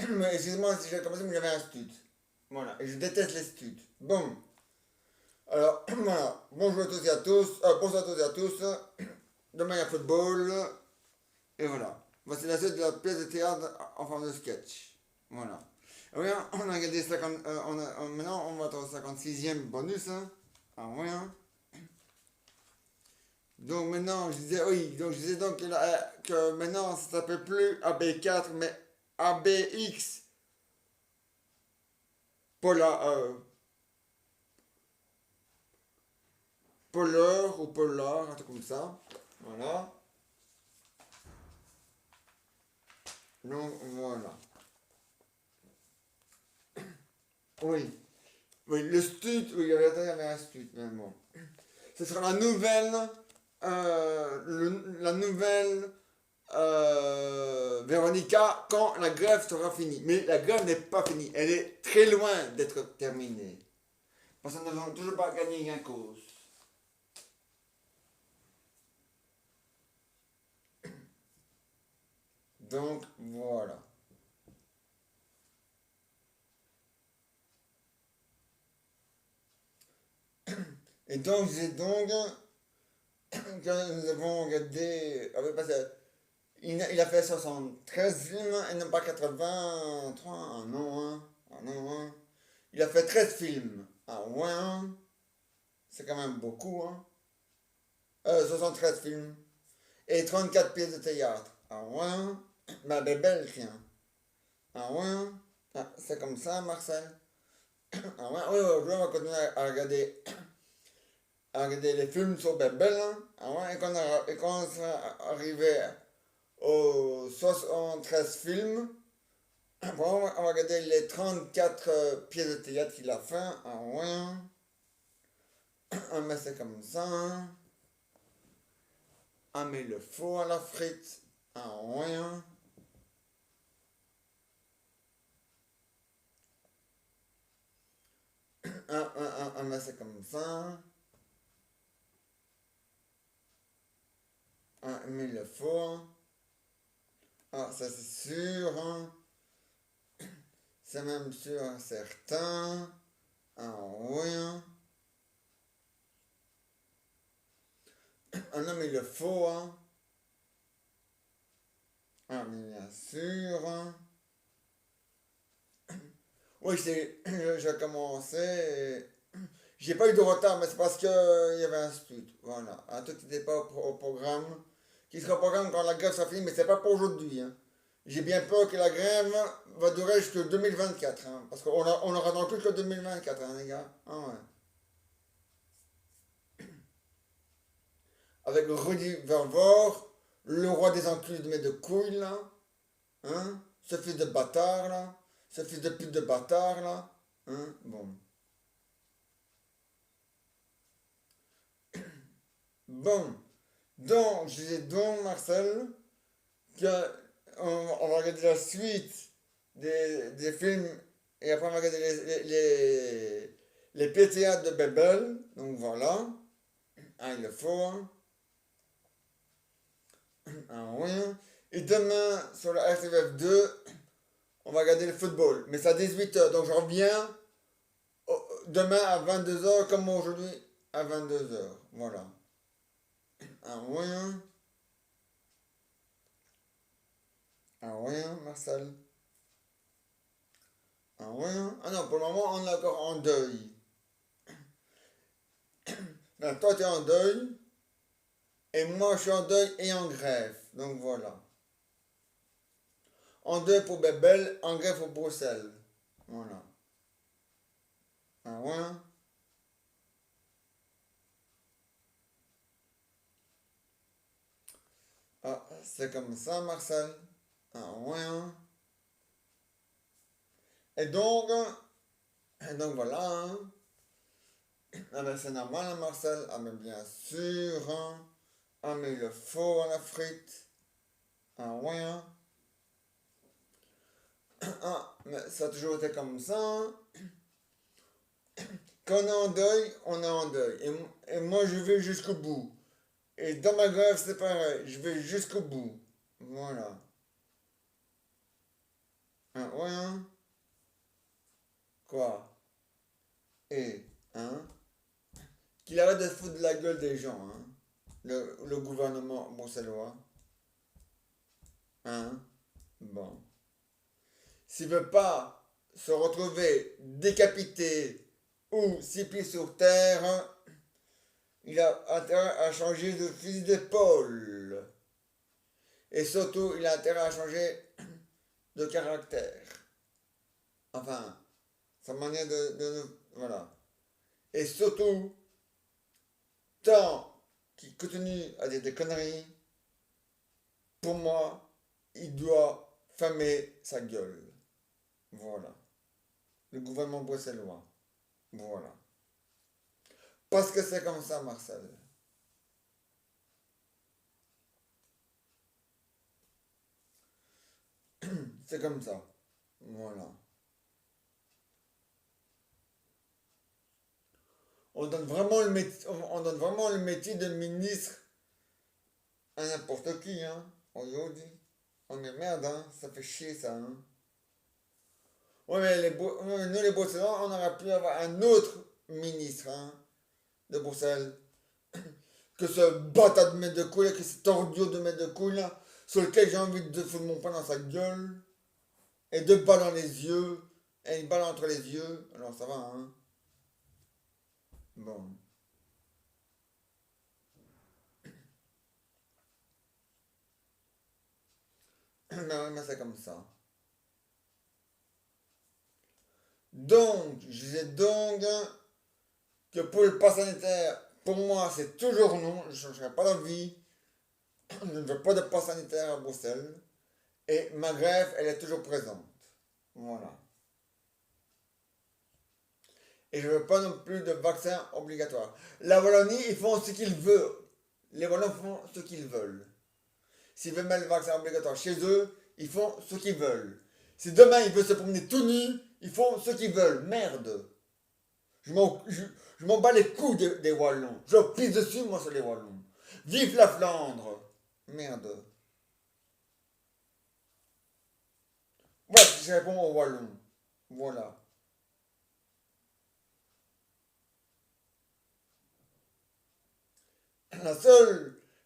Mais excusez-moi si j'ai commencé, mais j'avais un stud. Voilà, et je déteste les studs. Bon, alors, voilà. Bonjour à tous et à tous. Bonsoir à tous et à tous. Demain, il y a football. Et voilà. Voici la suite de la pièce de théâtre en forme de sketch. Voilà. Oui, hein, on a regardé 50, maintenant, on va être au 56e bonus. Hein. Ah, oui, hein. Donc maintenant, je disais, oui, donc je disais donc que maintenant, ça s'appelle plus AB4, mais ABX. Polar, Polar ou Polar, un truc comme ça. Voilà. Donc voilà. Oui. Oui, le stud, oui, il y avait un stud, mais bon. Ce sera la nouvelle, la nouvelle Véronica quand la grève sera finie. Mais la grève n'est pas finie, elle est très loin d'être terminée. Parce que nous n'avons toujours pas gagné gain cause. Donc voilà. Et donc j'ai donc que nous avons regardé. Ah oui, parce que il a fait 73 films et non pas 83. Ah non, hein. Ah non, hein. Il a fait 13 films. Ah ouais, hein. C'est quand même beaucoup, hein. 73 films. Et 34 pièces de théâtre. Ah ouais, hein. Ma bébelle, tiens. Ah ouais, hein. Ah, c'est comme ça, Marcel. Ah ouais, oui, aujourd'hui, on va continuer à regarder les films sur Bébel. Hein. Ah ouais, et quand on sera arrivé aux 73 films, bon, on va regarder les 34 pièces de théâtre qu'il a fait. Ah ouais, hein. Ah, mais c'est comme ça. Hein. Ah, mais il le faut à la frite. Ah ouais, hein. Mais c'est comme ça. Ah, mais il le faut. Hein. Ah, ça c'est sûr. Hein. C'est même sûr, certain. Ah oui. Hein. Ah non, mais il le faut. Hein. Ah, mais bien sûr. Hein. Oui, j'ai commencé. J'ai pas eu de retard, mais c'est parce qu'il y avait un stud. Voilà. Un truc qui n'était pas au programme. Qui sera au programme quand la grève sera finie, mais c'est pas pour aujourd'hui. Hein. J'ai bien peur que la grève va durer jusqu'en 2024. Hein, parce on aura dans le que 2024, hein, les gars. Ah ouais. Avec Rudy Vervor, le roi des enculés de mes deux couilles, là. Hein? Ce fils de bâtard, là. Ce fils de pute de bâtard, là. Hein? Bon. Bon. Donc, je disais donc, Marcel, que on va regarder la suite des films et après on va regarder les PTA de Bebel. Donc voilà. Ah, il le faut. Hein. Ah oui. Et demain, sur la RTVF 2, on va regarder le football. Mais c'est à 18h. Donc je reviens demain à 22h comme aujourd'hui à 22h. Voilà. Ah oui. Hein. Ah oui, hein, Marcel. Ah oui. Hein. Ah non, pour le moment, on est encore en deuil. Ben, toi, tu es en deuil. Et moi, je suis en deuil et en grève. Donc voilà. En deuil pour Bébel, en grève pour Bruxelles. Voilà. Ah ouais. Hein. Ah, c'est comme ça, Marcel. Ah ouais. Hein. Et donc, voilà. Hein. Ah ben c'est normal, hein, Marcel. Ah mais bien sûr. Hein. Ah mais il le faut à la frite. Ah ouais. Hein. Ah, mais ça a toujours été comme ça. Hein. Quand on est en deuil, on est en deuil. Et moi, je vais jusqu'au bout. Et dans ma grève, c'est pareil. Je vais jusqu'au bout. Voilà. Hein, ouais, hein? Quoi? Et, hein? Qu'il arrête de se foutre de la gueule des gens, hein? Le gouvernement bruxellois. Hein? Bon. S'il veut pas se retrouver décapité ou six pieds sur terre, il a intérêt à changer de fusil d'épaule. Et surtout, il a intérêt à changer de caractère. Enfin, sa manière voilà. Et surtout, tant qu'il continue à dire des conneries, pour moi, il doit fermer sa gueule. Voilà. Le gouvernement bruxellois. Voilà. Parce que c'est comme ça, Marcel. C'est comme ça. Voilà. On donne vraiment le métier de ministre à n'importe qui, hein. Aujourd'hui. On est merde, hein. Ça fait chier, ça, hein. Ouais, mais nous, les Bruxellois, on aurait pu avoir un autre ministre, hein, de Bruxelles. Que ce bâtard de maître de couille, que cet ordio de maître de couille, là, sur lequel j'ai envie de foutre mon poing dans sa gueule. Et deux balles dans les yeux. Et une balle entre les yeux. Alors, ça va, hein. Bon. Mais c'est comme ça. Donc, je disais donc que pour le pass sanitaire, pour moi, c'est toujours non. Je ne changerai pas d'avis. Je ne veux pas de pass sanitaire à Bruxelles. Et ma grève, elle est toujours présente. Voilà. Et je ne veux pas non plus de vaccin obligatoire. La Wallonie, ils font ce qu'ils veulent. Les Wallons font ce qu'ils veulent. S'ils veulent mettre le vaccin obligatoire chez eux, ils font ce qu'ils veulent. Si demain ils veulent se promener tout nus, ils font ce qu'ils veulent. Merde. Je m'en bats les couilles des Wallons. Je pisse dessus, moi, sur les Wallons. Vive la Flandre. Merde. Voilà, je réponds aux Wallons. Voilà.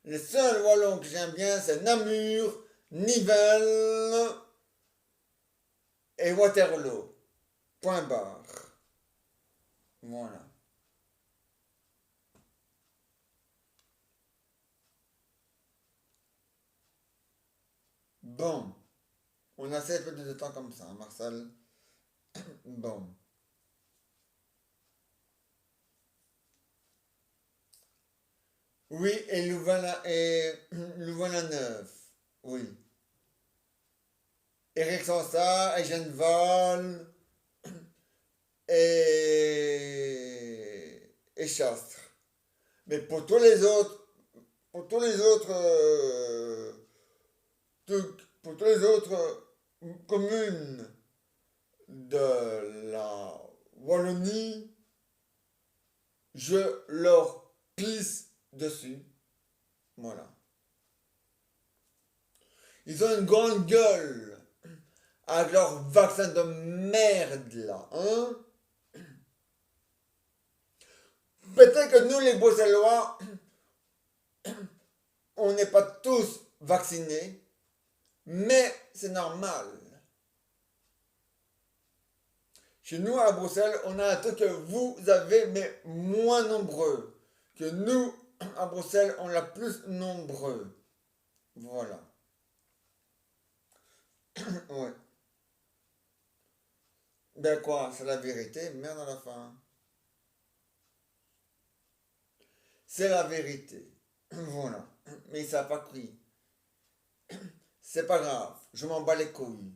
Les seuls Wallons que j'aime bien, c'est Namur, Nivelles et Waterloo. Point barre. Voilà. Bon. On a assez peu de temps comme ça, hein, Marcel. Bon. Oui, et Louvain-la-Neuve. Oui. Eric Sansard, Eugène Val et Chastres. Mais pour tous les autres, pour tous les autres communes de la Wallonie, je leur pisse dessus. Voilà. Ils ont une grande gueule avec leur vaccin de merde là, hein? Peut-être que nous les Bruxellois, on n'est pas tous vaccinés, mais c'est normal. Chez nous à Bruxelles, on a un truc que vous avez, mais moins nombreux. Que nous, à Bruxelles, on l'a plus nombreux. Voilà. Ouais. Ben quoi, c'est la vérité, merde à la fin. C'est la vérité. Voilà. Mais ça n'a pas pris. C'est pas grave, je m'en bats les couilles.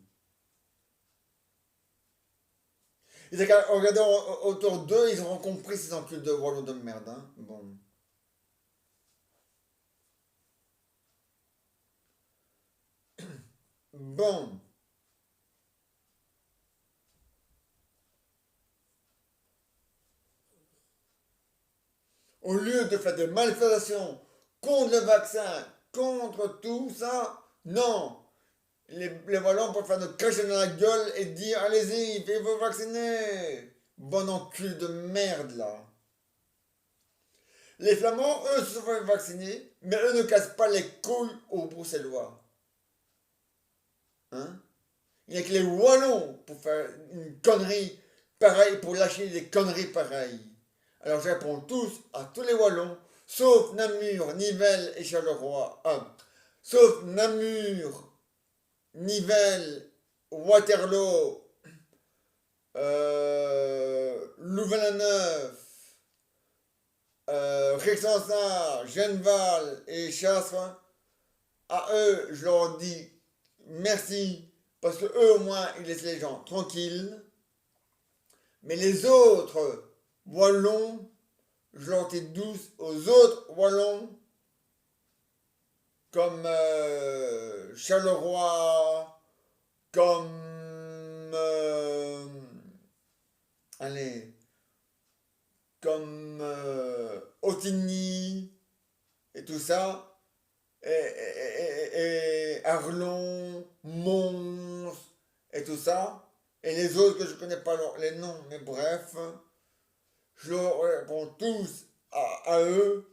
Ils ont regardé autour d'eux, ils auront compris ces enculs de Wallo de merde, hein. Bon. Bon. Au lieu de faire des manifestations contre le vaccin, contre tout ça, non. les Wallons peuvent faire nous cracher dans la gueule et dire allez-y, faites-vous vacciner. Bon encul de merde là. Les Flamands, eux, se sont fait vacciner, mais eux ne cassent pas les couilles aux Bruxellois. Hein? Il n'y a que les Wallons pour faire une connerie pareille, pour lâcher des conneries pareilles. Alors je réponds à tous les Wallons, sauf Namur, Nivelles et Charleroi. Sauf Namur, Nivelles, Waterloo, Louvain-la-Neuve, Rexensart, Genval et Chastre. À eux, je leur dis merci, parce que eux au moins, ils laissent les gens tranquilles. Mais les autres Wallons, je leur dis douce aux autres Wallons, comme Charleroi, comme allez, comme Otigny et tout ça, et Arlon, Mons et tout ça, et les autres que je connais pas les noms, mais bref, je leur réponds tous à eux,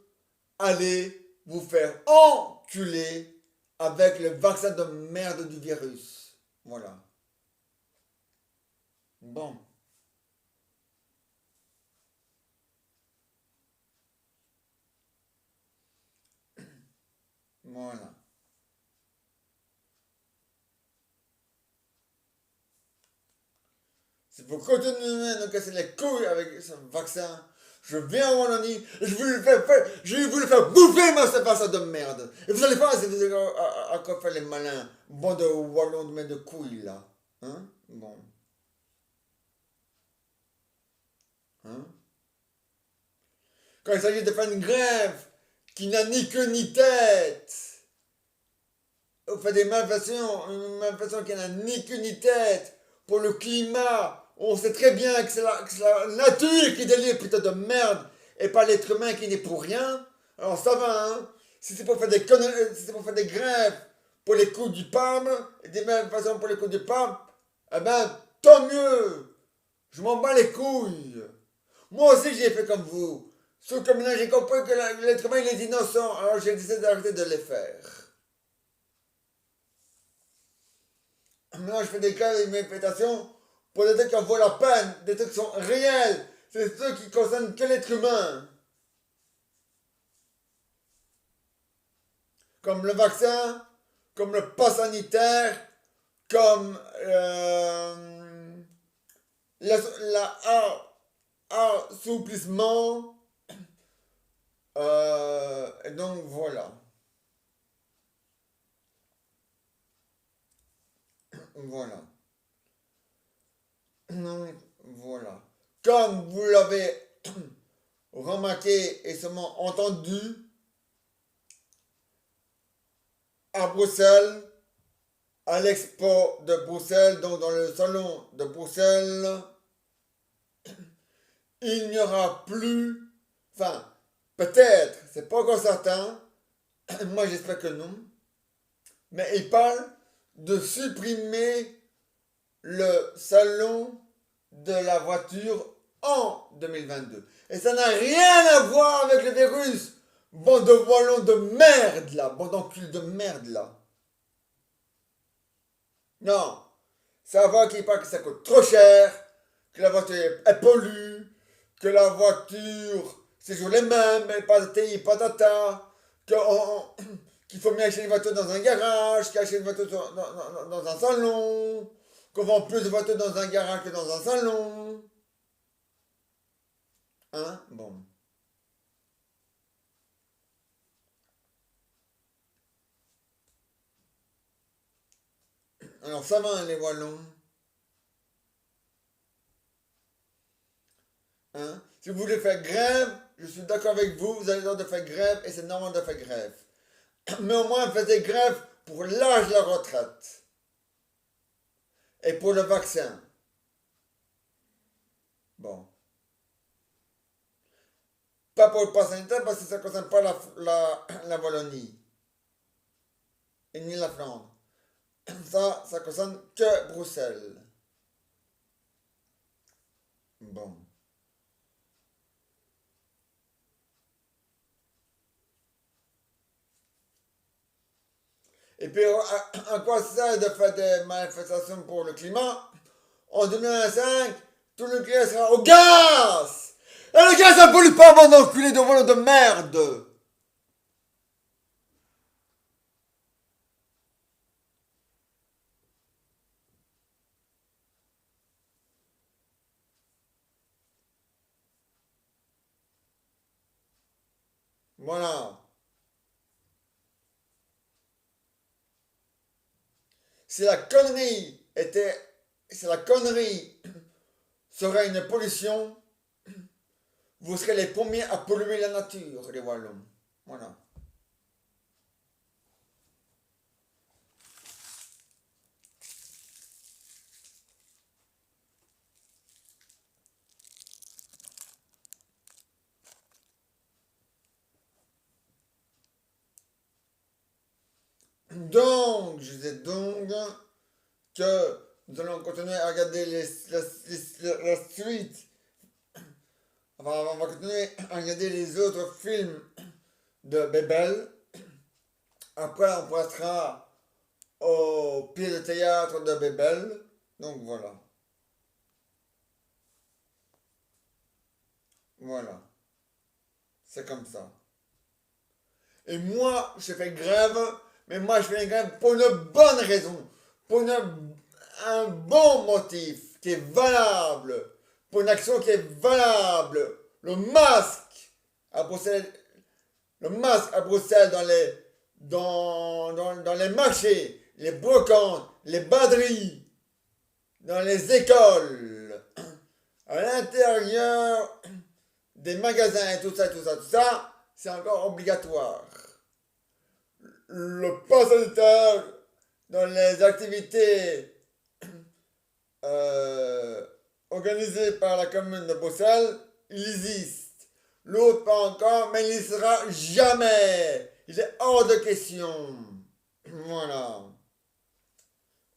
allez vous faire enculer avec le vaccin de merde du virus. Voilà. Bon. Voilà. C'est pour continuer de nous casser les couilles avec ce vaccin. Je viens en Wallonie et je vais vous le faire bouffer, moi, ce vaccin de merde. Et vous allez pas, si vous allez à quoi faire les malins. Bon de Wallons de couilles, là. Hein? Bon. Hein? Quand il s'agit de faire une grève qui n'a ni queue ni tête, on fait des manifestations, une manifestation qui n'a ni queue ni tête pour le climat. On sait très bien que c'est la nature qui délire, putain de merde, et pas l'être humain qui n'est pour rien. Alors ça va, hein. Si c'est pour faire des conneries, si c'est pour faire des grèves pour les coups du PAM, et des manifestations pour les coups du PAM, eh ben, tant mieux. Je m'en bats les couilles. Moi aussi j'ai fait comme vous. Sauf que maintenant j'ai compris que l'être humain il est innocent, alors j'ai décidé d'arrêter de les faire. Maintenant je fais des cas et des manifestations pour des trucs qui en vaut la peine, des trucs qui sont réels. C'est ceux qui concernent que l'être humain. Comme le vaccin, comme le pass sanitaire, comme l'assouplissement. Et donc voilà. Voilà. Donc voilà. Comme vous l'avez remarqué et sûrement entendu, à Bruxelles, à l'expo de Bruxelles, donc dans le salon de Bruxelles, il n'y aura plus, enfin, peut-être, c'est pas encore certain, moi j'espère que non, mais il parle de supprimer le salon de la voiture en 2022. Et ça n'a rien à voir avec le virus. Bande de Wallons de merde là, bande d'enculs de merde là. Non, ça va qu'il parle que ça coûte trop cher, que la voiture est pollue, que la voiture c'est toujours les mêmes, et pas de TI, pas data, qu'il faut mieux acheter une voiture dans un garage, qu'acheter une voiture dans un salon, qu'on vend plus de voitures dans un garage que dans un salon. Hein? Bon. Alors ça va, hein, les Wallons. Hein? Si vous voulez faire grève, je suis d'accord avec vous, vous avez le droit de faire grève et c'est normal de faire grève. Mais au moins faites grève pour l'âge de la retraite. Et pour le vaccin. Bon. Pas pour le pass sanitaire parce que ça ne concerne pas la Wallonie. Et ni la Flandre. Ça concerne que Bruxelles. Bon. Et puis, à quoi ça sert de faire des manifestations pour le climat? En 2025, tout le nucléaire sera au gaz! Et le gaz, ça pollue pas, mon enculé de volant de merde! Voilà. Si la connerie était. Si la connerie serait une pollution, vous serez les premiers à polluer la nature, les Wallons. Voilà. Donc, je disais donc que nous allons continuer à regarder la suite. Enfin, on va continuer à regarder les autres films de Bebel. Après, on passera au pied de théâtre de Bebel. Donc voilà. Voilà. C'est comme ça. Et moi, je fais grève, mais moi, je fais une grève pour une bonne raison. Pour un bon motif qui est valable. Pour une action qui est valable. Le masque à Bruxelles, le masque à Bruxelles dans les marchés, les brocantes, les baderies, dans les écoles, à l'intérieur des magasins et tout ça, c'est encore obligatoire. Le pass sanitaire dans les activités euh, organisées par la commune de Bruxelles, il existe. L'autre pas encore, mais il n'y sera jamais. Il est hors de question. Voilà.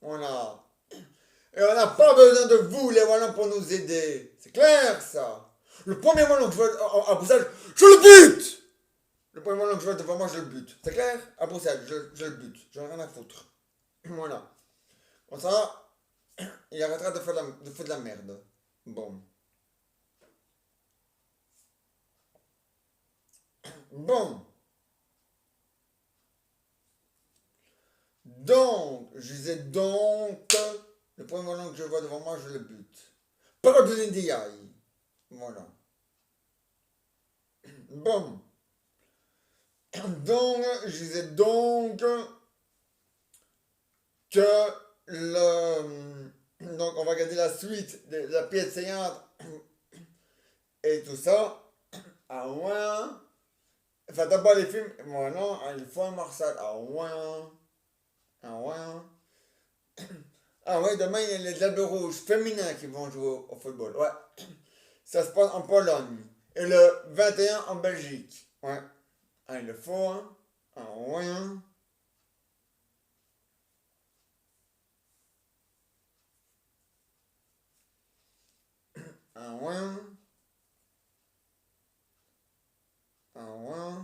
Voilà. Et on n'a pas besoin de vous, les Wallons, pour nous aider. C'est clair, ça. Le premier Wallon que je vois à Bruxelles, je le bute! Le premier Wallon que je vois devant moi, je le bute. C'est clair? À Bruxelles, je le bute. J'en ai rien à foutre. Voilà. Comme ça, il arrêtera de faire de la merde. Bon. Bon. Donc, je disais donc, le premier Wallon que je vois devant moi, je le bute. Pas de l'Indiaï. Voilà. Bon. Donc, je disais donc que donc on va regarder la suite de la pièce saignante et tout ça. Ah ouais. Enfin, d'abord les films. Voilà, il faut un Marcel. Ah ouais. Ah ouais. Ah ouais, demain il y a les Diables Rouges féminins qui vont jouer au football. Ouais. Ça se passe en Pologne. Et le 21 en Belgique. Ouais. Ah, il le faut, hein. Ah ouais. Ah ouais. Ah ouais.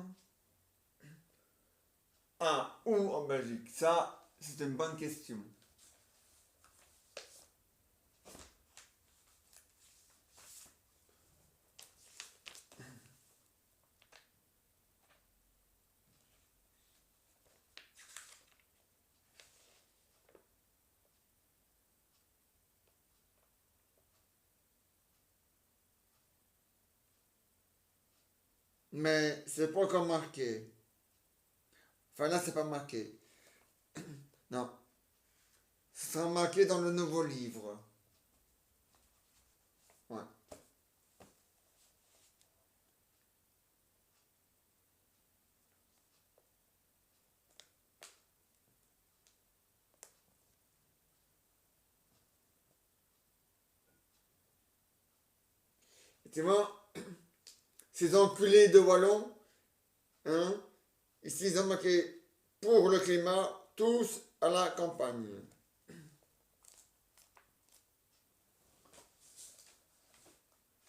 Ah, où en Belgique? Ça, c'est une bonne question. Mais c'est pas encore marqué. Enfin là, c'est pas marqué. Non. Ce sera marqué dans le nouveau livre. Ouais. Et tu vois, ces enculés de Wallons, hein, ici ils ont marqué pour le climat, tous à la campagne.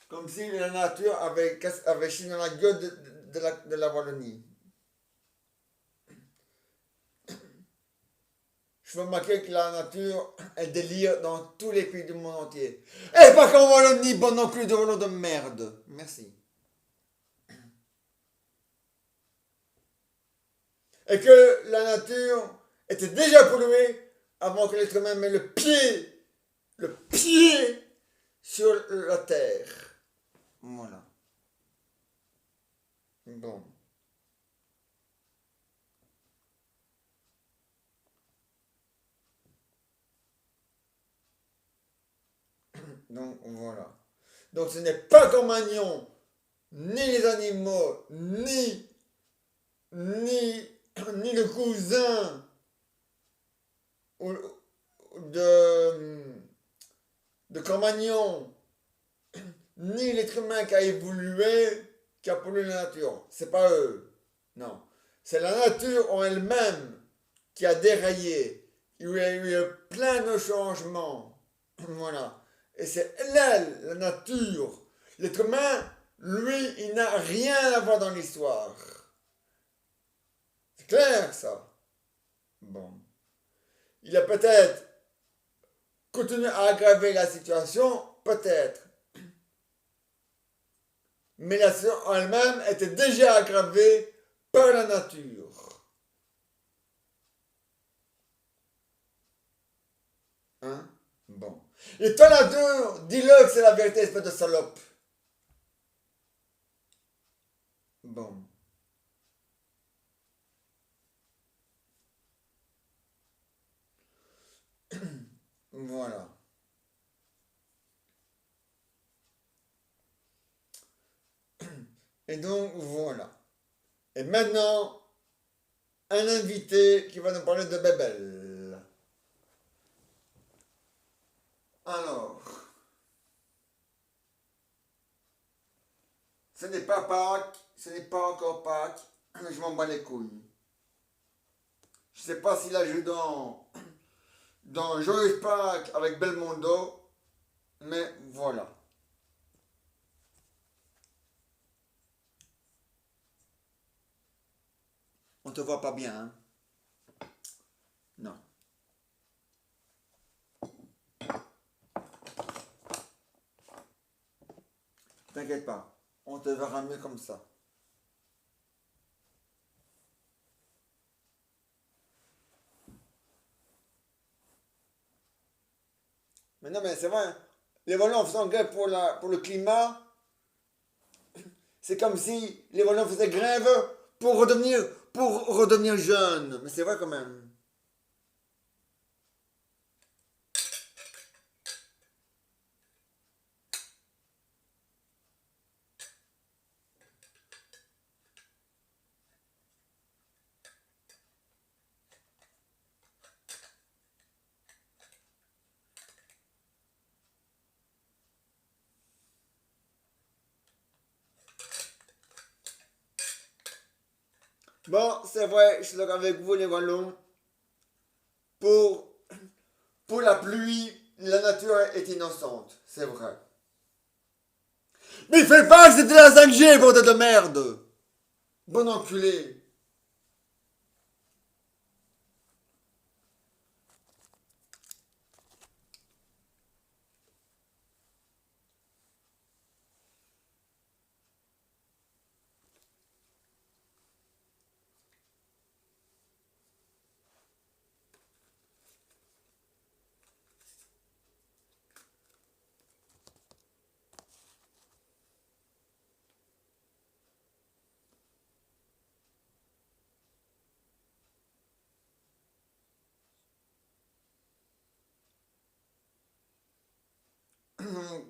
Comme si la nature avait chié dans la gueule de la Wallonie. Je veux remarquer que la nature, elle délire dans tous les pays du monde entier. Et pas qu'en Wallonie, bon non plus de Wallon de merde. Merci. Et que la nature était déjà polluée avant que l'être humain mette le pied sur la terre. Voilà. Bon. Donc voilà. Donc ce n'est pas comme un lion, ni les animaux, ni, ni le cousin de, de Cro-Magnon, ni l'être humain qui a évolué, qui a pollué la nature. C'est pas eux. Non. C'est la nature en elle-même qui a déraillé. Il y a eu plein de changements. Voilà. Et c'est elle, la nature. L'être humain, lui, il n'a rien à voir dans l'histoire. C'est clair, ça. Bon. Il a peut-être continué à aggraver la situation, peut-être. Mais la situation en elle-même était déjà aggravée par la nature. Hein? Bon. Et toi, la nature, dis-le que c'est la vérité, espèce de salope. Bon. Voilà. Et donc, voilà. Et maintenant, un invité qui va nous parler de Bébel. Alors, ce n'est pas Pâques, ce n'est pas encore Pâques, mais je m'en bats les couilles. Je sais pas s'il a joué dans Joyeux Pâques avec Belmondo, mais voilà. On te voit pas bien, hein? Non. T'inquiète pas, on te verra mieux comme ça. Mais non, mais c'est vrai, les volants faisant grève pour le climat, c'est comme si les volants faisaient grève pour redevenir jeunes. Mais c'est vrai quand même. Bon, c'est vrai, je suis d'accord avec vous les Wallons. Pour, pour la pluie, la nature est innocente, c'est vrai. Mais fais pas que c'était la 5G, bordel de merde! Bon enculé!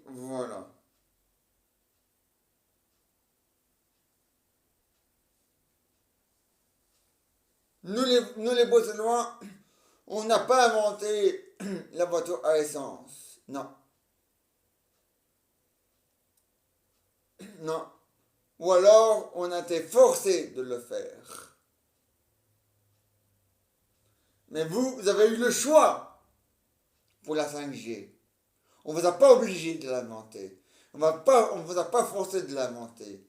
Voilà. Nous les Bruxellois, on n'a pas inventé la voiture à essence. Non, non. Ou alors, on a été forcé de le faire. Mais vous avez eu le choix pour la 5G. On ne vous a pas obligé de l'inventer. On ne vous a pas forcé de l'inventer.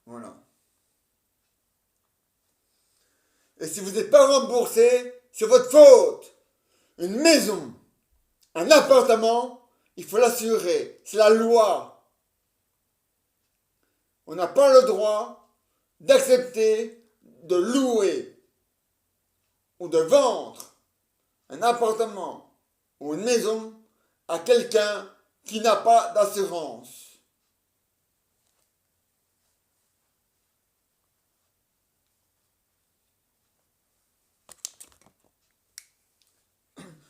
Voilà. Et si vous n'êtes pas remboursé, c'est votre faute. Une maison, un appartement, il faut l'assurer. C'est la loi. On n'a pas le droit d'accepter de louer ou de vendre un appartement ou une maison à quelqu'un qui n'a pas d'assurance.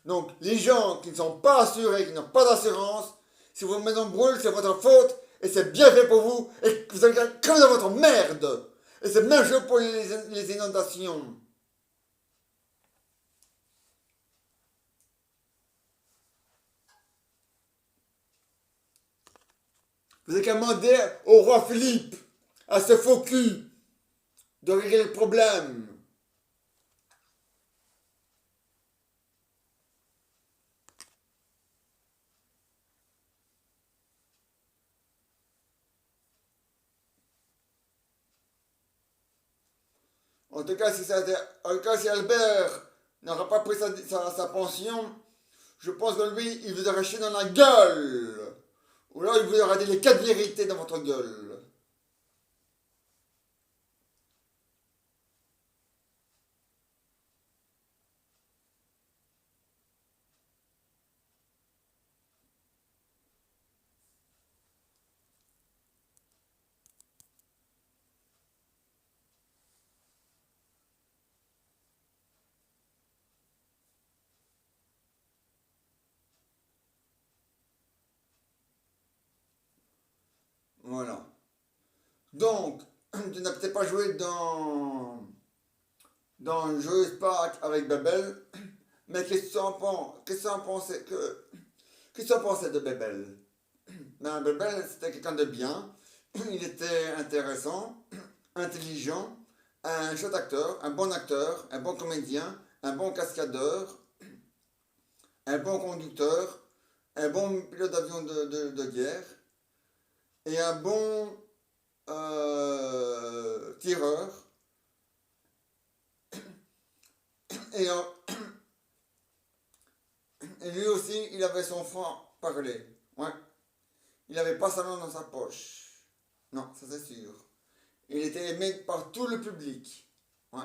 Donc, les gens qui ne sont pas assurés, qui n'ont pas d'assurance, si votre maison brûle, c'est votre faute et c'est bien fait pour vous et vous allez crever dans votre merde. Et c'est même chose pour les inondations. Vous avez qu'à demander au roi Philippe, à ce faux cul, de régler le problème. En tout cas, si Albert n'aura pas pris sa pension, je pense que lui, il vous aura chié dans la gueule. Ou alors il vous aura dit les 4 vérités dans votre gueule. Voilà. Donc, tu n'as peut-être pas joué dans Joyous Park avec Bebel, mais qu'est-ce que tu en pensais de Bebel? Ben, Bebel, c'était quelqu'un de bien, il était intéressant, intelligent, un chouette acteur, un bon comédien, un bon cascadeur, un bon conducteur, un bon pilote d'avion de guerre et un bon tireur. Et, et lui aussi, il avait son franc parler. Ouais. Il n'avait pas sa langue dans sa poche. Non, ça c'est sûr. Il était aimé par tout le public. Ouais.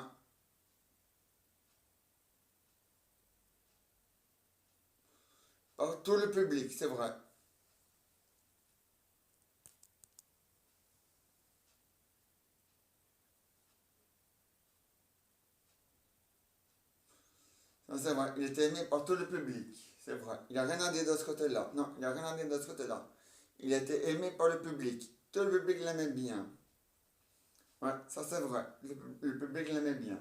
Par tout le public, c'est vrai. Ça c'est vrai. Il était aimé par tout le public. C'est vrai. Il n'a rien à dire de ce côté-là. Non, il n'a rien à dire de ce côté-là. Il était aimé par le public. Tout le public l'aimait bien. Ouais, ça c'est vrai. Le public l'aimait bien.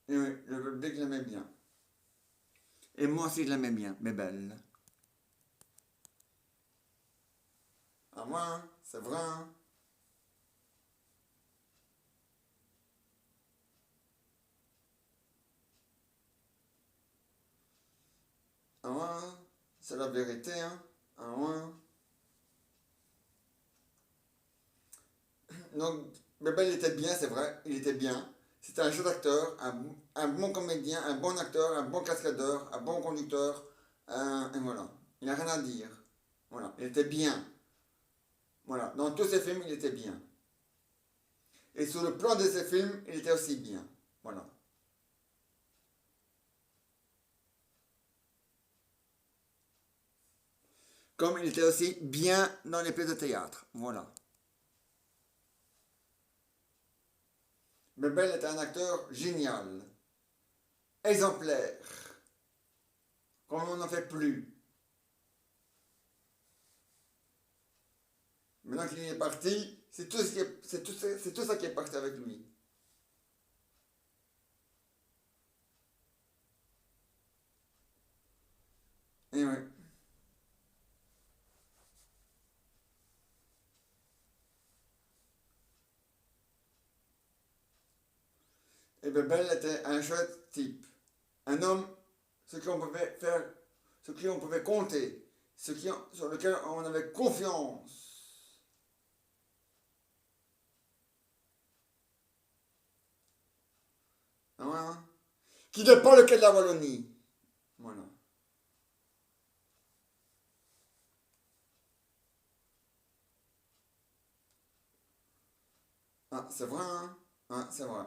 Et oui, le public l'aimait bien. Et moi aussi je l'aimais bien, mais belle. À moi, hein, c'est vrai. Hein. À moi, hein, c'est la vérité. Hein. À moi. Hein. Donc, Bebel il était bien, c'est vrai, il était bien. C'était un jeu d'acteur, un bon comédien, un bon acteur, un bon cascadeur, un bon conducteur, et voilà. Il n'y a rien à dire. Voilà, il était bien. Voilà, dans tous ses films, il était bien. Et sur le plan de ses films, il était aussi bien. Voilà. Comme il était aussi bien dans les pièces de théâtre. Voilà. Bebel est un acteur génial, exemplaire, comme on n'en fait plus. Maintenant qu'il est parti, c'est tout, c'est tout ça qui est parti avec lui. Et oui. Et Bebel était un chouette type. Un homme, ce qu'on pouvait faire, ce qui on pouvait compter, sur lequel on avait confiance. Voilà. Qui n'est pas le cas de la Wallonie. Voilà. Ah, c'est vrai, hein? Ah, c'est vrai.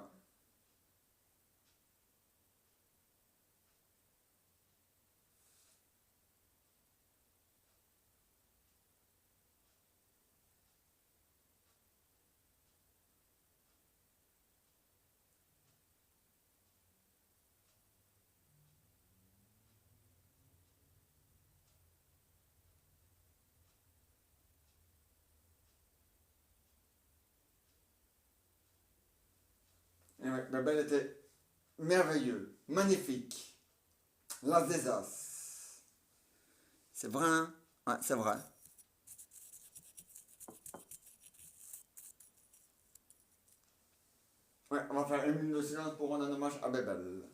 Et ouais, Babel était merveilleux, magnifique. L'as des As. C'est vrai, hein? Ouais, c'est vrai. Ouais, on va faire une minute de silence pour rendre un hommage à Bebel.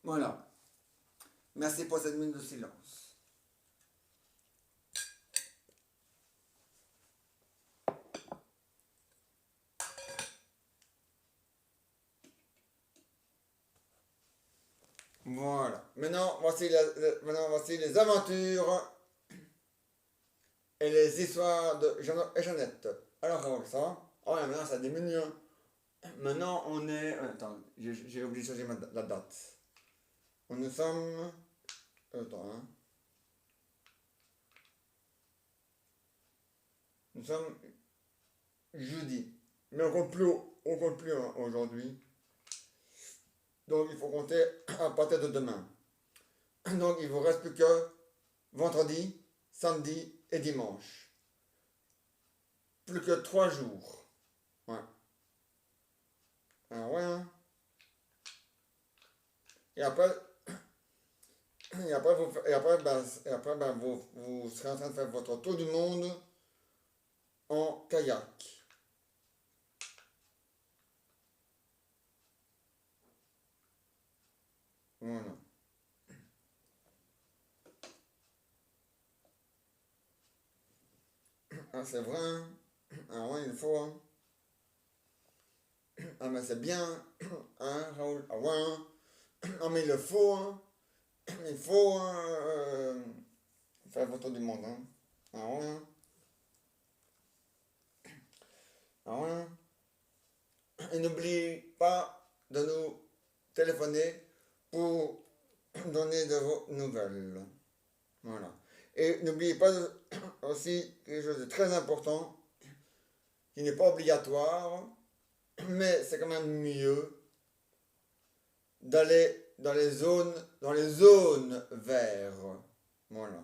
Voilà. Merci pour cette minute de silence. Voilà. Maintenant, voici les aventures et les histoires de Jeannot et Jeannette. Alors, avant ça, oh, ouais, maintenant ça diminue, hein. Maintenant, on est. Attends, j'ai oublié de changer la date. Nous sommes. Attends, hein. Nous sommes jeudi. Mais on compte plus hein, aujourd'hui. Donc, il faut compter à partir de demain. Donc, il vous reste plus que vendredi, samedi et dimanche. Plus que 3 jours. Ouais. Ah ouais, hein. Et après, vous serez en train de faire votre tour du monde en kayak. Voilà. Ah, c'est vrai, hein. Ah ouais, il faut, hein. Ah, mais c'est bien, hein, Raoul. Ah ouais, hein. Ah, mais il le faut, hein. Il faut hein, faire votre du monde, hein. Ah ouais, hein. Ah ouais, hein. Et n'oubliez pas de nous téléphoner pour donner de vos nouvelles. Voilà. Et n'oubliez pas aussi quelque chose de très important, qui n'est pas obligatoire, mais c'est quand même mieux d'aller dans les zones vertes. Voilà.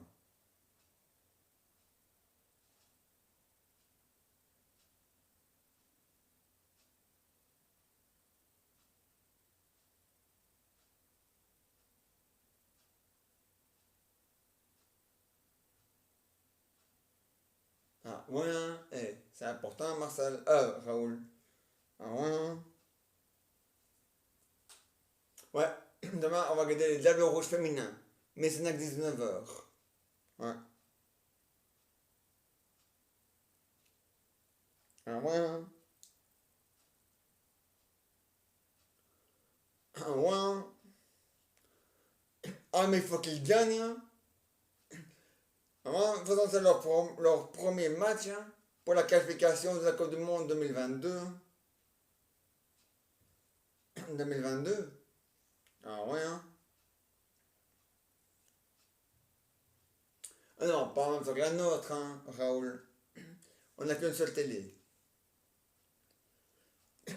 Ah, ouais, c'est important, Marcel. Raoul. Ah, ouais. Ouais, demain, on va regarder les Diables Rouges féminins. Mais c'est à 19h. Ouais. Ah, ouais. Ah, ouais. Ah, mais il faut qu'ils gagnent, hein. Ah, ouais, faisant ça leur premier match, hein, pour la qualification de la Coupe du Monde 2022. 2022. Ah, ouais, hein. Ah non, pas même sur la nôtre, hein, Raoul. On n'a qu'une seule télé.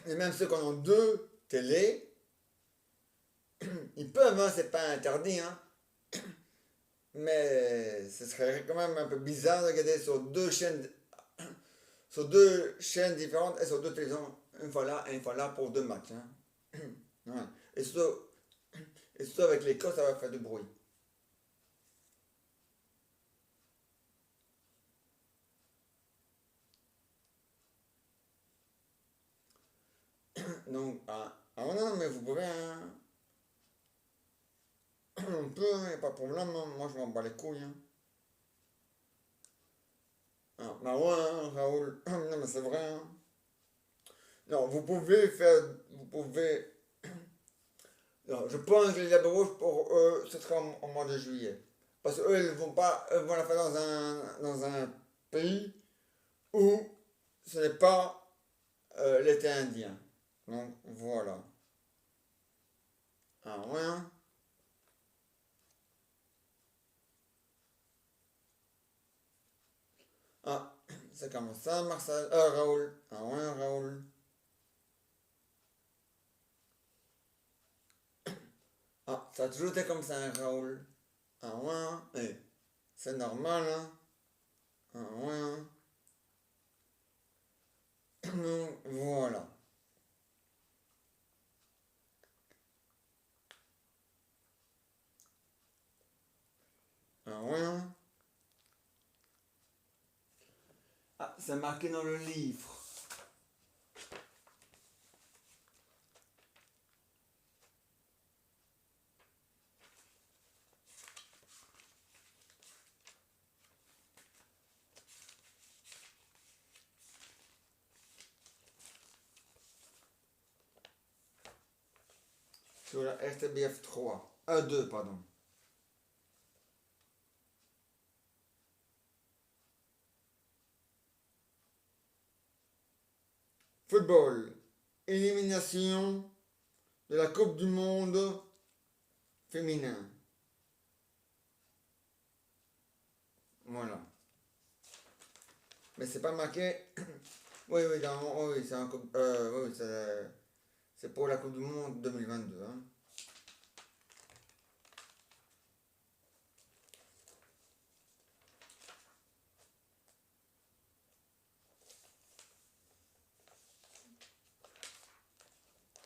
Et même ceux qui en ont deux télés, ils peuvent, hein, c'est pas interdit, hein. Mais ce serait quand même un peu bizarre de regarder sur deux chaînes différentes et sur deux télévisions, une fois là et une fois là pour deux matchs, hein. Ouais. Et surtout, et surtout avec l'écho, ça va faire du bruit. Donc, non, mais vous pouvez, hein. On peut, il n'y a pas de problème, hein. Moi je m'en bats les couilles, hein. Ah, bah ouais, hein, Raoul. Non, mais c'est vrai, hein. Non, vous pouvez. Non, je pense que les Diables Rouges, pour eux, ce sera au mois de juillet. Parce qu'eux, ils vont pas, eux vont la faire dans un pays où ce n'est pas l'été indien. Donc, voilà. Ah ouais, hein. Ah, c'est comme ça, Marcel. Raoul. Ah ouais, Raoul. Ah, ça a toujours été comme ça, hein, Raoul. Ah ouais, hein. C'est normal, hein. Ah ouais, hein. Donc, voilà. Ah ouais, hein. Ah, c'est marqué dans le livre. Sur la RTBF 3. 2, pardon. Football. Élimination de la Coupe du Monde féminin. Voilà. Mais c'est pas marqué. Oui, oui, oui, c'est oui, c'est pour la Coupe du Monde 2022, hein.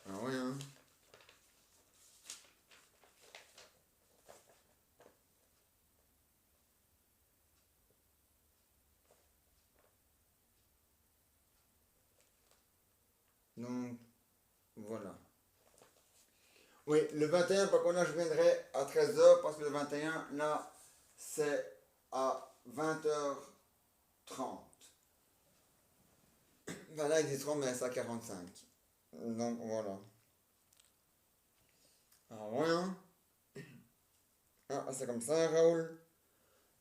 Ah ouais, hein. Donc, voilà. Oui, le 21, par contre, là, je viendrai à 13h parce que le 21, là, c'est à 20h30. Ben là, ils y seront, mais c'est à 45. Donc, voilà. Ah ouais, hein. Ah, c'est comme ça, Raoul.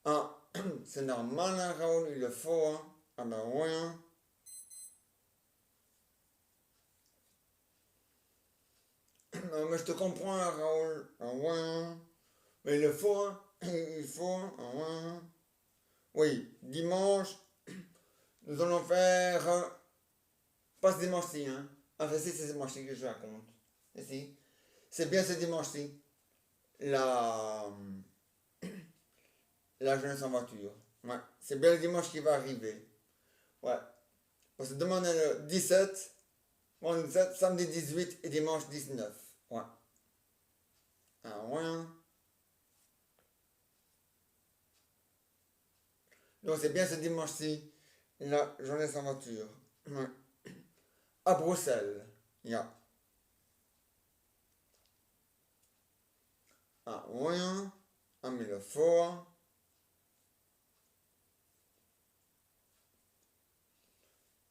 Ah, c'est normal, hein, Raoul, il le faut, hein. Ah ben ouais, hein. Non, mais je te comprends, hein, Raoul. Ah ouais, hein. Mais il le faut, hein. Il faut, hein. Ah ouais, hein. Oui, dimanche, nous allons faire. Pas ce dimanche-ci, hein. Enfin, si, c'est ce dimanche-ci que je raconte. Et si. C'est bien ce dimanche-ci. La. La jeunesse en voiture. Ouais. C'est bien le dimanche qui va arriver. Ouais. Parce que demain, on est le 17. Vendredi 17, samedi 18 et dimanche 19. Ouais. Ah ouais, hein. Donc c'est bien ce dimanche-ci. la journée sans voiture. Ouais. À Bruxelles, ja. Ah, oui, à Millefort.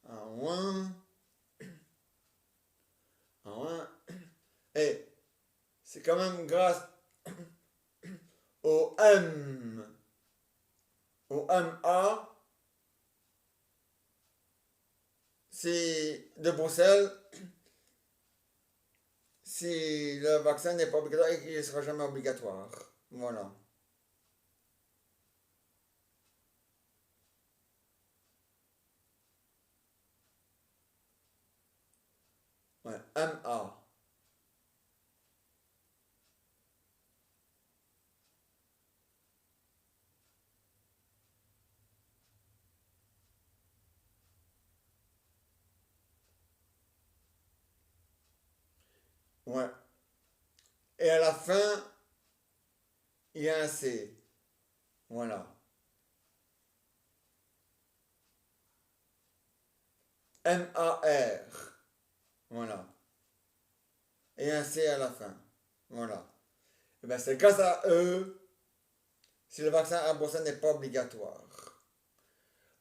Ah, ouais. Ah, ouais. Et c'est quand même grâce au M, au MA, c'est de Bruxelles, si le vaccin n'est pas obligatoire et qu'il ne sera jamais obligatoire. Voilà. Ouais, MA. Ouais. Et à la fin, il y a un C. Voilà. MAR. Voilà. Et un C à la fin. Voilà. Et bien c'est grâce à eux si le vaccin à Bruxelles n'est pas obligatoire.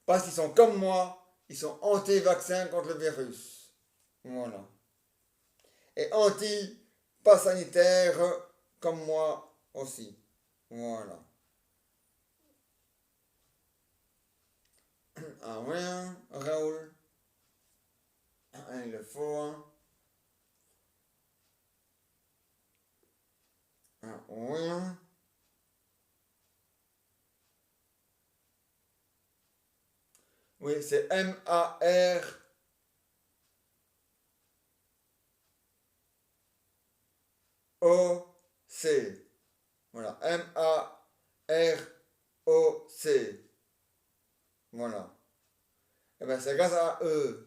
Parce qu'ils sont comme moi, ils sont anti-vaccins contre le virus. Voilà. Et anti-pas sanitaire comme moi aussi. Voilà. Ah ouais, hein, Raoul. Ah, il le faut, hein. Ah oui, hein. Oui, c'est M-A-R-O-C. Voilà. M-A-R-O-C. Voilà. Et bien c'est grâce à eux.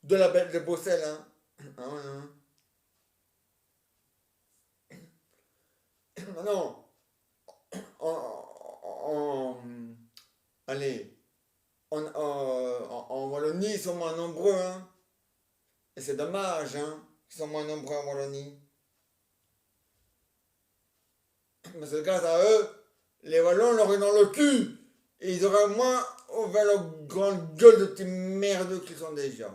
De la bête de Bruxelles, hein. Ah ouais, hein. Non, en, allez, en Wallonie, ils sont moins nombreux, hein. Et c'est dommage, hein, qu'ils sont moins nombreux en Wallonie. Mais c'est grâce à eux, les Wallons l'auraient dans le cul. Et ils auraient moins ouvert leur grande gueule de petits merdeux qu'ils sont déjà.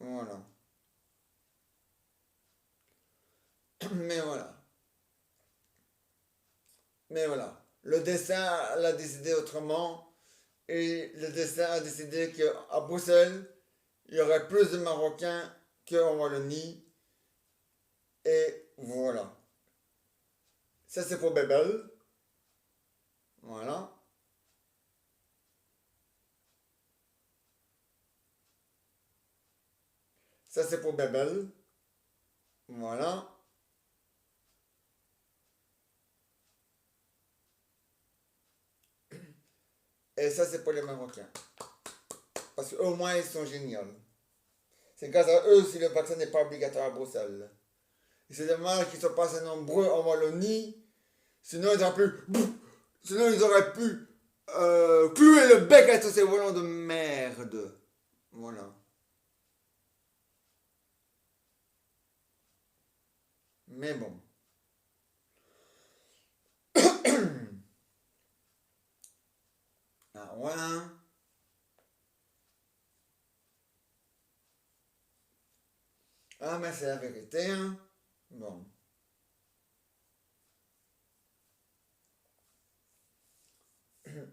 Voilà. Mais voilà. Mais voilà. Le destin l'a décidé autrement. Et le destin a décidé qu'à Bruxelles, il y aurait plus de Marocains qu'en Wallonie. Et voilà. Ça, c'est pour Bebel. Voilà. Ça, c'est pour Bebel. Voilà. Et ça, c'est pour les Marocains. Parce qu'au moins, ils sont géniaux. C'est grâce à eux si le vaccin n'est pas obligatoire à Bruxelles. Et c'est dommage qu'ils ne soient pas assez nombreux en Wallonie. Sinon, ils auraient pu. Sinon, ils auraient pu clouer le bec à tous ces volants de merde. Voilà. Mais bon. Ah ouais, hein. Ah, mais c'est la vérité, hein. Bon.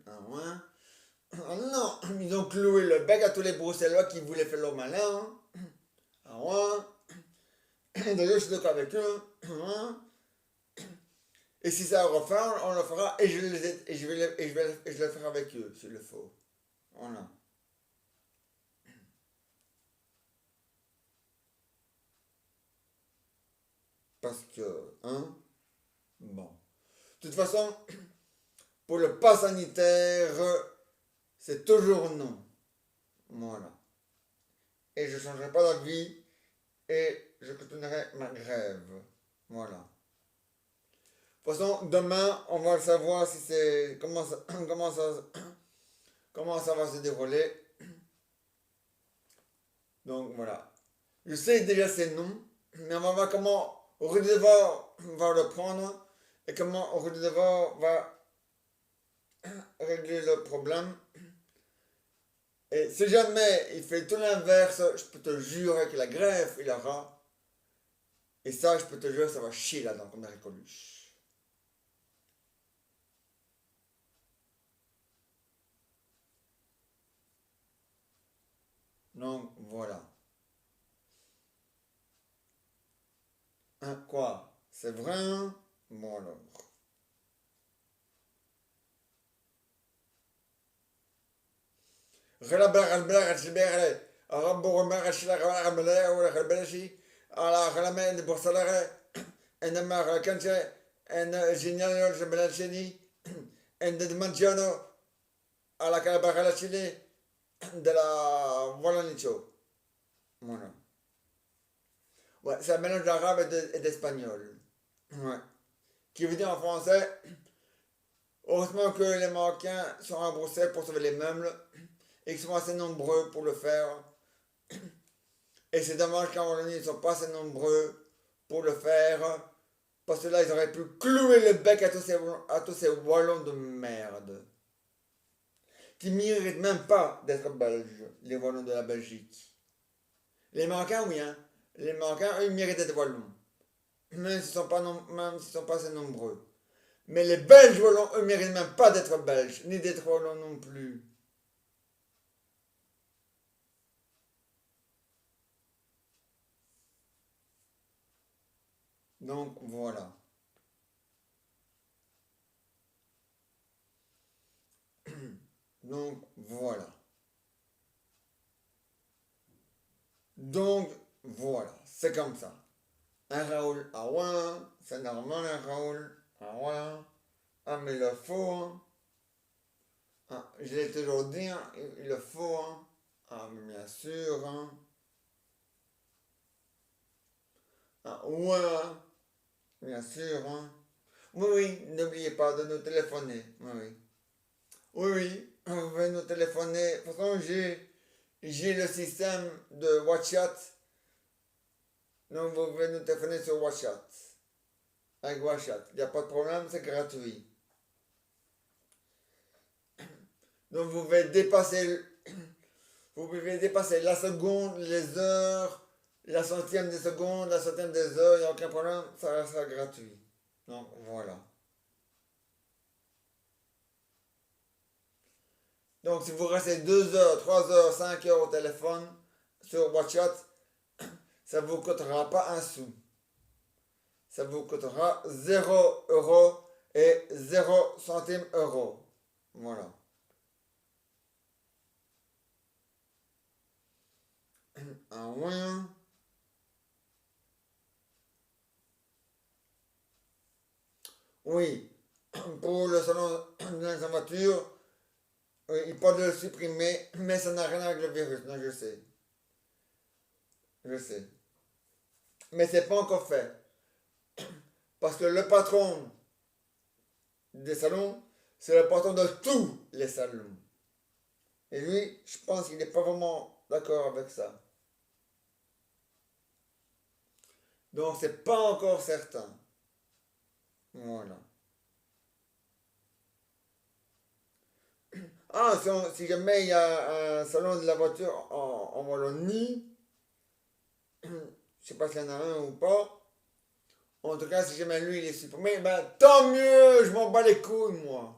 Ah ouais. Ah non, ils ont cloué le bec à tous les Bruxellois qui voulaient faire leur malin, hein. Ah ouais. D'ailleurs, je suis d'accord avec eux, hein. Et si ça refait, on le fera et je, les, et je, vais, et je, vais, et je le ferai avec eux, s'il le faut. Voilà. Parce que, hein, bon. De toute façon, pour le pas sanitaire, c'est toujours non. Voilà. Et je ne changerai pas d'avis et je continuerai ma grève. Voilà. De toute façon, demain, on va le savoir si c'est. Comment ça comment ça va se dérouler. Donc voilà. Je sais déjà ses noms, mais on va voir comment Rudeva va le prendre et comment Rudeva va régler le problème. Et si jamais il fait tout l'inverse, je peux te jurer que la greffe, il aura. Et ça, je peux te jurer, ça va chier là-dedans comme la Coluche. Donc voilà. Hein, quoi? C'est vrai, hein? Bon alors. غلبنا غلبنا غتشبيغ غبو غما غشلا غملا ولا غلبلاشي على غلما البرسلة انما كانت ان جينيال جبلاشيني ان دمانجانو على كالبا غلاشيني de la Volanicho. Voilà. Ouais, c'est un mélange d'arabe et d'espagnol. Ouais. Qui veut dire en français, heureusement que les Marocains sont à Bruxelles pour sauver les meubles et qu'ils sont assez nombreux pour le faire. Et c'est dommage qu'en Wallonie, ils ne sont pas assez nombreux pour le faire. Parce que là, ils auraient pu clouer le bec à tous ces Wallons de merde. Qui ne méritent même pas d'être belges, les Wallons de la Belgique. Les Marocains, oui, hein. Les Marocains, eux, ils méritent d'être Wallons. Même s'ils ne sont pas assez nombreux. Mais les Belges Wallons, eux, ne méritent même pas d'être Belges, ni d'être Wallons non plus. Donc, voilà. Donc, voilà. Donc, voilà. C'est comme ça. Un Raoul, ah ouais, c'est normal un Raoul, ah ouais, ah mais il le faut, hein. Ah, je l'ai toujours dit, hein, il le faut, hein. Ah, bien sûr, hein. Ah ouais, bien sûr, hein. Oui, oui, n'oubliez pas de nous téléphoner, oui, oui. Oui, oui, vous pouvez nous téléphoner. De toute façon, j'ai le système de WhatsApp, donc vous pouvez nous téléphoner sur WhatsApp. Avec WhatsApp, il n'y a pas de problème, c'est gratuit. Donc vous pouvez dépasser la seconde, les heures, la centième des secondes, la centième des heures, il n'y a aucun problème, ça restera gratuit. Donc voilà. Donc si vous restez 2 heures, 3 heures, 5 heures au téléphone sur WhatsApp, ça ne vous coûtera pas un sou. Ça vous coûtera 0 € et 0 centime euro. Voilà. Ah ouais. Oui, pour le salon de la voiture, oui, il peut le supprimer, mais ça n'a rien avec le virus, non, je sais. Je sais. Mais c'est pas encore fait. Parce que le patron des salons, c'est le patron de tous les salons. Et lui, je pense qu'il n'est pas vraiment d'accord avec ça. Donc c'est pas encore certain. Voilà. Ah, si jamais il y a un salon de la voiture en Wallonie, je sais pas s'il y en a un ou pas. En tout cas, si jamais lui il est supprimé, ben tant mieux, je m'en bats les couilles, moi.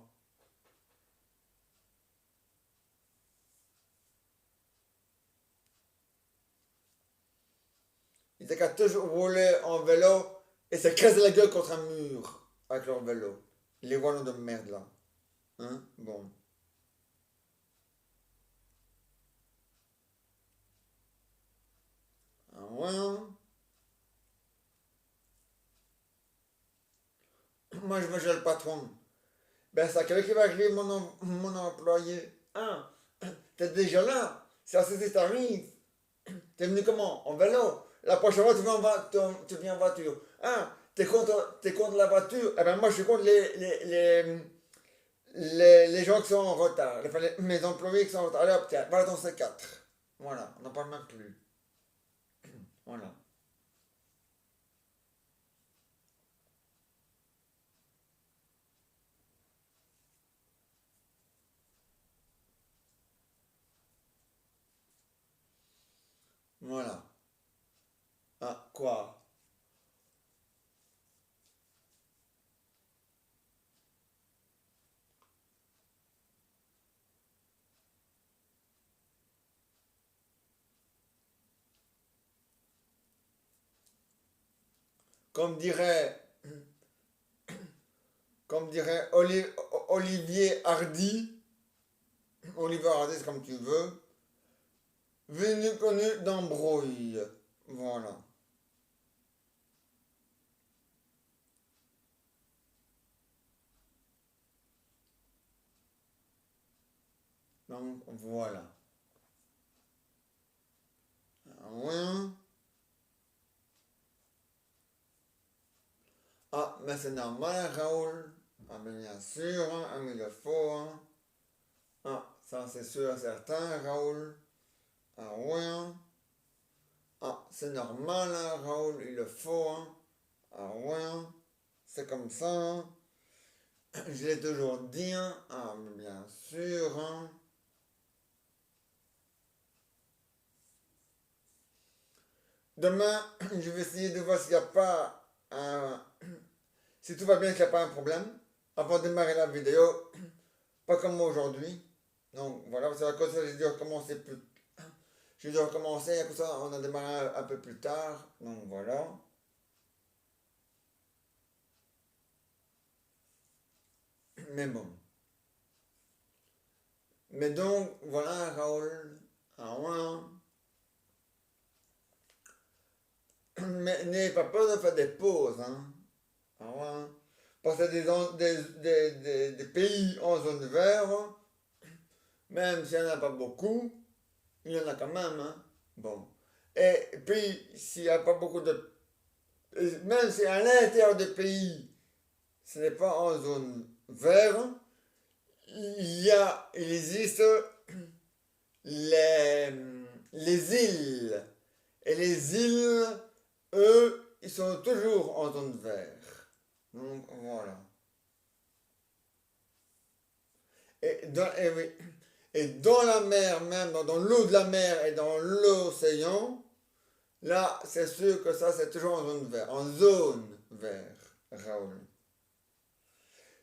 Ils étaient qu'à toujours rouler en vélo et se casser la gueule contre un mur avec leur vélo. Les Wallons de merde là. Hein? Bon. Ah ouais, hein. Moi je me gère le patron. Ben c'est à qui va arriver mon employé. Ah, t'es déjà là. C'est assez si t'arrives. T'es venu comment? En vélo. La prochaine fois, tu viens en voiture. Ah, t'es contre la voiture. Eh ben, moi, je suis contre les gens qui sont en retard, mes employés qui sont en retard, allez hop, tiens, voilà ton C4. Voilà, on n'en parle même plus. Voilà. Voilà. Ah, quoi? Comme dirait, comme dirait Olivier Hardy, Olivier Hardy, c'est comme tu veux, venu connu d'embrouille. Voilà. Donc, voilà. Ah, ouais. Ah, mais c'est normal, Raoul. Ah, mais bien sûr, hein, ah, mais il le faut, hein. Ah, ça c'est sûr et certain, Raoul. Ah, ouais. Hein. Ah, c'est normal, hein, Raoul, il le faut, hein. Ah, ouais. Hein. C'est comme ça, hein. Je l'ai toujours dit, hein. Ah, mais bien sûr, hein. Demain, je vais essayer de voir s'il n'y a pas un... Si tout va bien, qu'il n'y a pas un problème. Avant de démarrer la vidéo, pas comme moi aujourd'hui. Donc voilà, c'est à cause de ça que j'ai dû recommencer plus. J'ai dû recommencer, à cause de ça on a démarré un peu plus tard. Donc voilà. Mais bon. Mais donc, voilà, Raoul. Ah ouais. Mais n'ayez pas peur de faire des pauses, hein. Ah ouais. Parce que des pays en zone verte, même s'il n'y en a pas beaucoup, il y en a quand même, hein. Bon. Et puis, s'il n'y a pas beaucoup de... Même si à l'intérieur des pays, ce n'est pas en zone verte, il existe les, les îles. Et les îles, eux, ils sont toujours en zone verte. Donc, voilà. Et oui. Et dans la mer, même dans l'eau de la mer et dans l'océan, là, c'est sûr que ça, c'est toujours en zone verte. En zone verte, Raoul.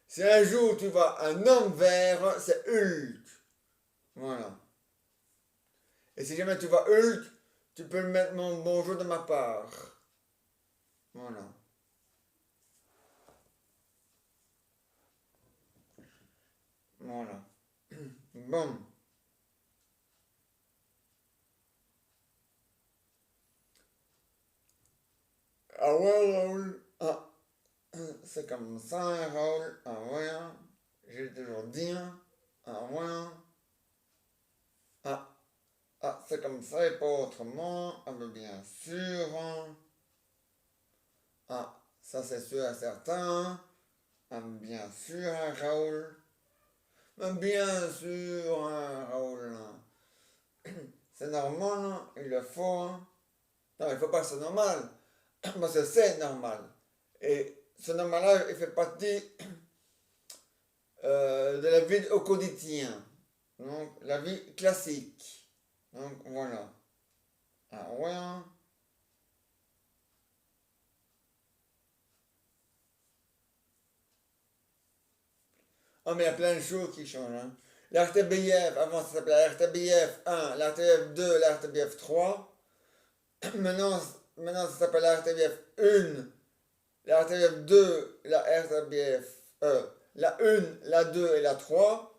Si un jour tu vois un homme vert, c'est Hulk. Voilà. Et si jamais tu vois Hulk, tu peux me mettre mon bonjour de ma part. Voilà. Voilà. Bon. Ah ouais, Raoul. Ah, c'est comme ça, hein, Raoul. Ah ouais. Hein. J'ai toujours dit. Hein. Ah ouais. Hein. Ah, ah c'est comme ça et pas autrement. Ah, mais bien sûr. Hein. Ah, ça c'est sûr et certain. Hein. Ah, bien sûr, hein, Raoul. Ah, bien sûr, hein, Raoul. C'est normal, hein, il le faut. Hein. Non, il ne faut pas que c'est normal. Parce que c'est normal. Et ce normal-là, il fait partie de la vie au quotidien. Donc, la vie classique. Donc, voilà. Ah ouais. Hein. Ah, mais il y a plein de choses qui changent. Hein. L'RTBF, avant ça s'appelait l'RTBF 1, l'RTBF 2, l'RTBF 3. Maintenant, maintenant ça s'appelle la RTBF 1, la RTBF 2, la RTBF, la 1, la 2 et la 3.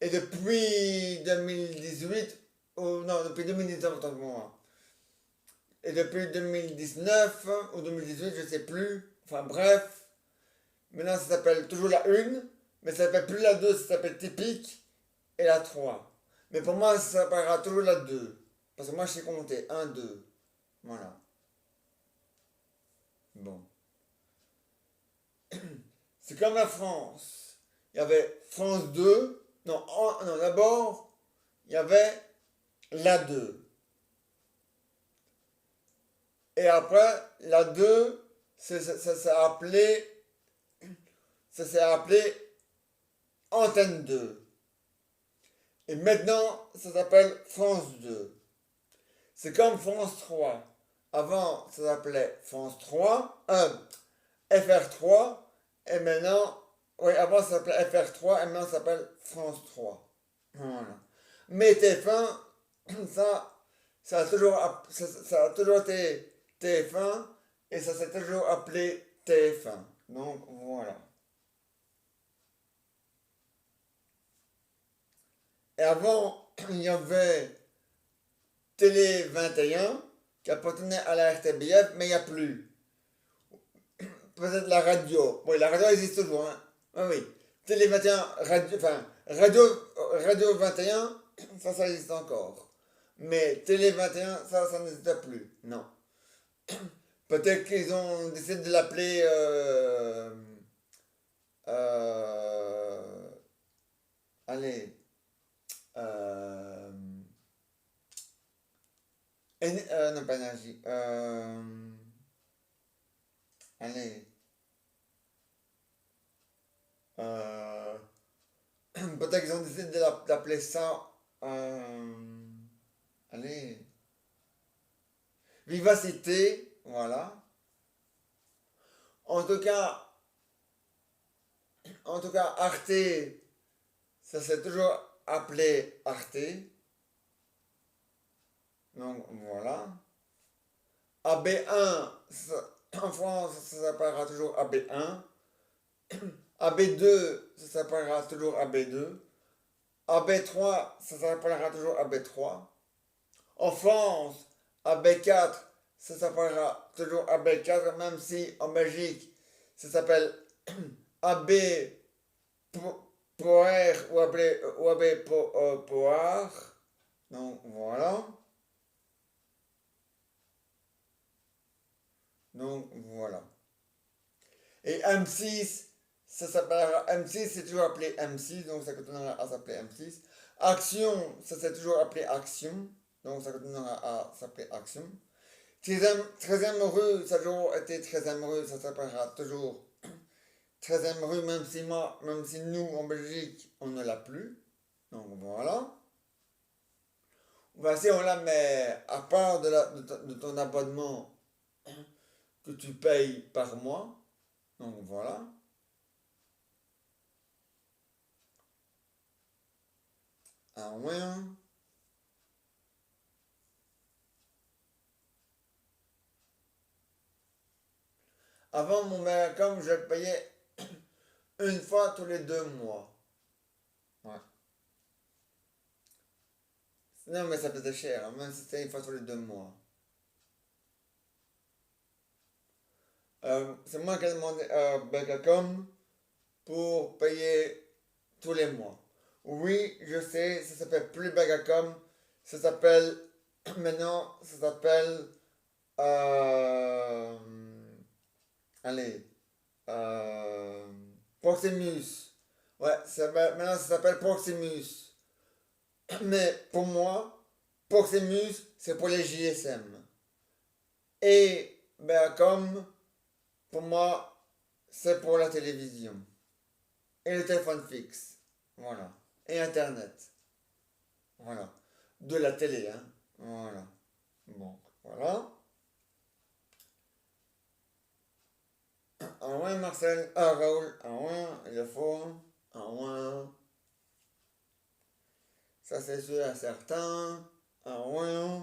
Et depuis 2018, ou non, depuis 2019, autant pour moi. Et depuis 2019 ou 2018, je ne sais plus. Enfin bref, maintenant ça s'appelle toujours la 1, mais ça s'appelle plus la 2, ça s'appelle typique, et la 3. Mais pour moi, ça s'appellera toujours la 2. Parce que moi, je sais compter. Un, 2. Voilà. Bon. C'est comme la France. il y avait France 2. Non, non d'abord, il y avait la 2. Et après, la 2, ça s'est appelé Antenne 2. Et maintenant, ça s'appelle France 2. C'est comme France 3. Avant, ça s'appelait France 3, FR3, et maintenant, oui, avant ça s'appelait FR3, et maintenant ça s'appelle France 3. Voilà. Mais TF1, ça, ça a toujours été TF1, et ça s'est toujours appelé TF1. Donc, voilà. Et avant, il y avait Télé 21 qui appartenait à la RTBF, mais il n'y a plus. Peut-être la radio. Oui, la radio existe toujours. Hein. Oui, oui. Télé 21, radio, enfin, radio 21, ça existe encore. Mais Télé 21, ça n'existe plus. Non. Peut-être qu'ils ont décidé de l'appeler. Euh, allez. Euh, non, pas énergie. Allez. Euh, Peut-être qu'ils ont décidé d'appeler ça. Allez. Vivacité. Voilà. En tout cas, Arte, ça s'est toujours appelé Arte. Donc voilà. AB1, en France, ça s'appellera toujours AB1. AB2, ça s'appellera toujours AB2. AB3, ça s'appellera toujours AB3. En France, AB4, ça s'appellera toujours AB4, même si en Belgique, ça s'appelle AB Poer ou AB Poar. Donc voilà. Donc voilà. Et M6, ça s'appellera M6, c'est toujours appelé M6, donc ça continuera à s'appeler M6. Action, ça s'est toujours appelé Action, donc ça continuera à s'appeler Action. 13e rue, ça a toujours été 13e rue, ça s'appellera toujours 13e rue, même si nous, en Belgique, on ne l'a plus. Donc voilà. Voici, on la met à part de ton abonnement que tu payes par mois. Donc voilà. Ah ouais. Hein. Avant, mon Megacom, je le payais une fois tous les 2 mois. Ouais. Non, mais ça faisait cher, hein, même si c'était une fois tous les 2 mois. C'est moi qui ai demandé à Megacom pour payer tous les mois. Oui, je sais, ça s'appelle plus Megacom, ça s'appelle, maintenant, ça s'appelle, euh, allez, euh, Proximus. Ouais, maintenant ça s'appelle Proximus. Mais pour moi, Proximus, c'est pour les JSM. Et Beacom, pour moi, c'est pour la télévision. Et le téléphone fixe. Voilà. Et Internet. Voilà. De la télé, hein. Voilà. Bon, voilà. Ah ouais, Marcel. Ah, Raoul. Ah ouais, il est fort. Ah ouais. Ça, c'est sûr et certain. Ah ouais.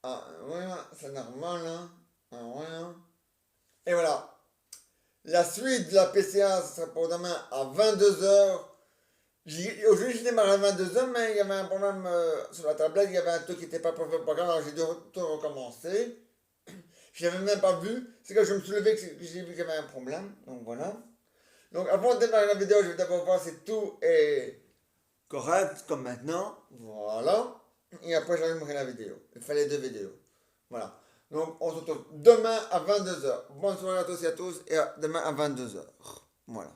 Ah ouais, c'est normal, hein. Ah ouais. Et voilà. La suite de la PCA, ce sera pour demain à 22h. Aujourd'hui, j'ai démarré à 22h, mais il y avait un problème sur la tablette. Il y avait un truc qui n'était pas prévu pour alors j'ai dû tout recommencer. Je n'avais même pas vu. C'est quand je me suis levé que j'ai vu qu'il y avait un problème. Donc voilà. Donc avant de démarrer la vidéo, je vais d'abord voir si tout est correct comme maintenant. Voilà. Et après, j'allumerai la vidéo. Il fallait deux vidéos. Voilà. Donc, on se retrouve demain à 22h. Bonne soirée à tous et à tous. Et à demain à 22h. Voilà.